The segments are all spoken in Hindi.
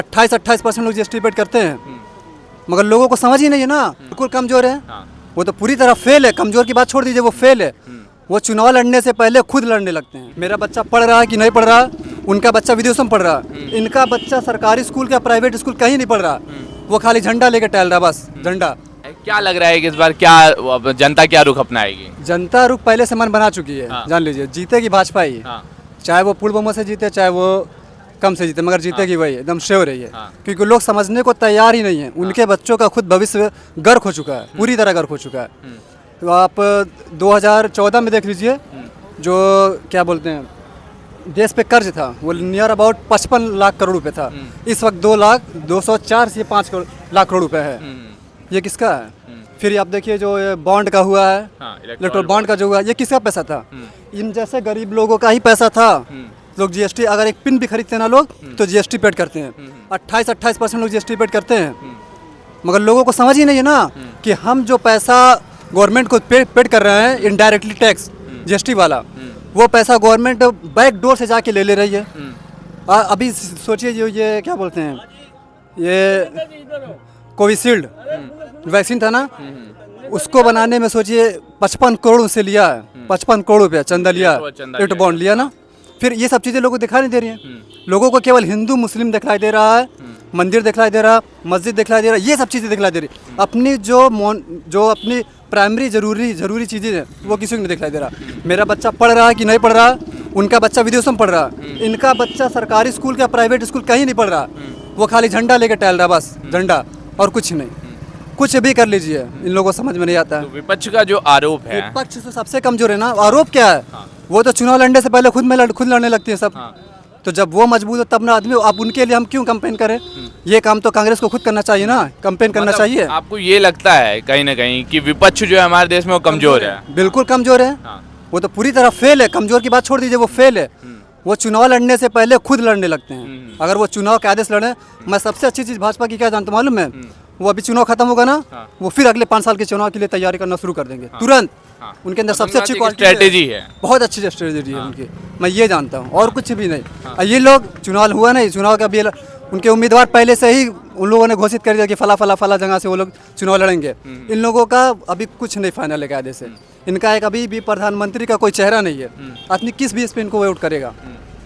28% लोग जीएसटी पेड करते हैं, मगर लोगों को समझ ही नहीं है ना, बिल्कुल कमजोर है। वो तो पूरी तरह फेल है, कमजोर की बात छोड़ दीजिए, वो फेल है। वो चुनाव लड़ने से पहले खुद लड़ने लगते हैं। मेरा बच्चा पढ़ रहा है कि नहीं पढ़ रहा, उनका बच्चा विदेशों में पढ़ रहा, इनका बच्चा सरकारी स्कूल का प्राइवेट स्कूल कहीं नहीं पढ़ रहा, वो खाली झंडा लेके टहल रहा, बस झंडा। क्या लग रहा है कि इस बार क्या जनता क्या रुख अपनाएगी? जनता रुख पहले से मन बना चुकी है, जान लीजिए, जीतेगी भाजपा ही, चाहे वो पूर्ण बहुमत से जीते चाहे वो कम से जीते, मगर जीतेगी वही, एकदम श्योर है ये। क्योंकि लोग समझने को तैयार ही नहीं है, उनके बच्चों का खुद भविष्य गर्क हो चुका है, पूरी तरह गर्क हो चुका है। तो आप 2014 में देख लीजिए, जो क्या बोलते हैं देश पे कर्ज था वो नियर अबाउट 55 लाख करोड़ रुपए था, इस वक्त 2,02,04 से 5 लाख करोड़ रुपए है। ये किसका है? फिर आप देखिए जो बॉन्ड का हुआ है, इलेक्ट्रल बॉन्ड का जो हुआ, ये किसका पैसा था? इन जैसे गरीब लोगों का ही पैसा था। लोग जीएसटी अगर एक पिन भी खरीदते हैं ना लोग, तो जीएसटी पेड करते हैं। 28% लोग जीएसटी पेड करते हैं, मगर लोगों को समझ ही नहीं है ना कि हम जो पैसा गवर्नमेंट को पेड कर रहे हैं, इनडायरेक्टली टैक्स जीएसटी वाला, वो पैसा गवर्नमेंट बैक डोर से जाके ले ले रही है। अभी सोचिए जो ये क्या बोलते हैं, ये कोविशील्ड वैक्सीन था ना, उसको बनाने में सोचिए 55 करोड़ से लिया है, 55 करोड़ रुपया चंदा लिया, इट बॉन्ड लिया ना। फिर ये सब चीज़ें लोगों को दिखाई नहीं दे रही हैं, लोगों को केवल हिंदू मुस्लिम दिखाई दे रहा है, मंदिर दिखलाई दे रहा, मस्जिद दिखलाई दे रहा, ये सब चीज़ें दिखलाई दे रही। अपनी जो अपनी प्राइमरी जरूरी चीज़ें हैं वो किसी को नहीं दिखलाई दे रहा। मेरा बच्चा पढ़ रहा है कि नहीं पढ़ रहा, उनका बच्चा विदेशों में पढ़ रहा, इनका बच्चा सरकारी स्कूल का प्राइवेट स्कूल कहीं नहीं पढ़ रहा, वो खाली झंडा लेके टहल रहा, बस झंडा और कुछ नहीं। कुछ भी कर लीजिए, इन लोगों को समझ में नहीं आता है। तो विपक्ष का जो आरोप है, विपक्ष तो सबसे कमजोर है ना। आरोप क्या है? वो तो चुनाव लड़ने से पहले खुद लड़ने लगती है सब। तो जब वो मजबूत हो तब ना आदमी, अब उनके लिए हम क्यों कैंपेन करें? ये काम तो कांग्रेस को खुद करना चाहिए ना, कैंपेन करना चाहिए। आपको ये लगता है कहीं ना कहीं कि विपक्ष जो है हमारे देश में वो कमजोर है? बिल्कुल कमजोर है, वो तो पूरी तरह फेल है। कमजोर की बात छोड़ दीजिए, वो फेल है। वो चुनाव लड़ने से पहले खुद लड़ने लगते हैं। अगर वो चुनाव कायदे से लड़े, मैं सबसे अच्छी चीज़ भाजपा की क्या जानता मालूम है? वो अभी चुनाव खत्म होगा ना, वो फिर अगले 5 साल के चुनाव के लिए तैयारी करना शुरू कर देंगे तुरंत। उनके अंदर सबसे अच्छी स्ट्रेटेजी है, बहुत अच्छी स्ट्रेटेजी है उनकी, मैं ये जानता हूँ, और कुछ भी नहीं। ये लोग चुनाव हुआ नहीं, चुनाव का भी उनके उम्मीदवार पहले से ही उन लोगों ने घोषित कर दिया कि फला जगह से वो लोग चुनाव लड़ेंगे। इन लोगों का अभी कुछ नहीं फाइनल है कायदे से। इनका एक अभी भी प्रधानमंत्री का कोई चेहरा नहीं है। आदमी किस बेस पे इनको वोट करेगा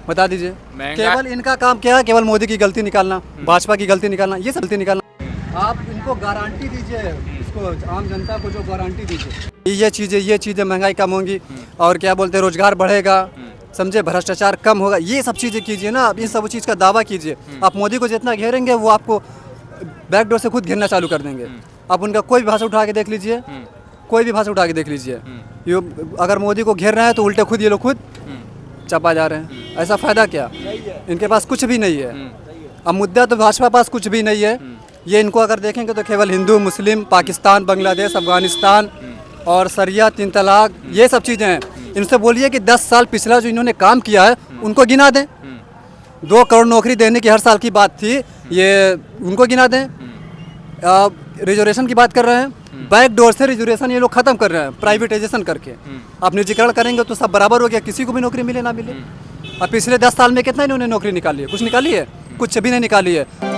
बता दीजिए? केवल इनका काम क्या है? केवल मोदी की गलती निकालना, भाजपा की गलती निकालना, ये सब गलती निकालना। आप इनको गारंटी दीजिए, इसको आम जनता को जो गारंटी दीजिए, ये चीज़ें महंगाई कम होंगी, और क्या बोलते हैं रोजगार बढ़ेगा, समझे, भ्रष्टाचार कम होगा, ये सब चीज़ें कीजिए ना। अब इन सब चीज़ का दावा कीजिए। आप मोदी को जितना घेरेंगे वो आपको बैकडोर से खुद घेरना चालू कर देंगे। आप उनका कोई भी भाषण उठा के देख लीजिए, कोई भी भाषण उठा के देख लीजिए, ये अगर मोदी को घेर रहे हैं तो उल्टे खुद ये लोग खुद चपा जा रहे हैं। ऐसा फ़ायदा क्या? इनके पास कुछ भी नहीं है। अब मुद्दा तो भाजपा पास कुछ भी नहीं है। ये इनको अगर देखेंगे तो केवल हिंदू मुस्लिम, पाकिस्तान, बांग्लादेश, अफगानिस्तान और सरिया, 3 तलाक, ये सब चीज़ें हैं। इनसे बोलिए कि 10 साल पिछला जो इन्होंने काम किया है उनको गिना दें। 2 करोड़ नौकरी देने की हर साल की बात थी, ये उनको गिना दें। रिजर्वेशन की बात कर रहे हैं, बैक डोर से रिजर्वेशन ये लोग खत्म कर रहे हैं, प्राइवेटाइजेशन करके। आप निजीकरण करेंगे तो सब बराबर हो गया, किसी को भी नौकरी मिले ना मिले। अब पिछले 10 साल में कितना इन्होंने नौकरी निकाली है? कुछ निकाली है? कुछ भी नहीं निकाली है।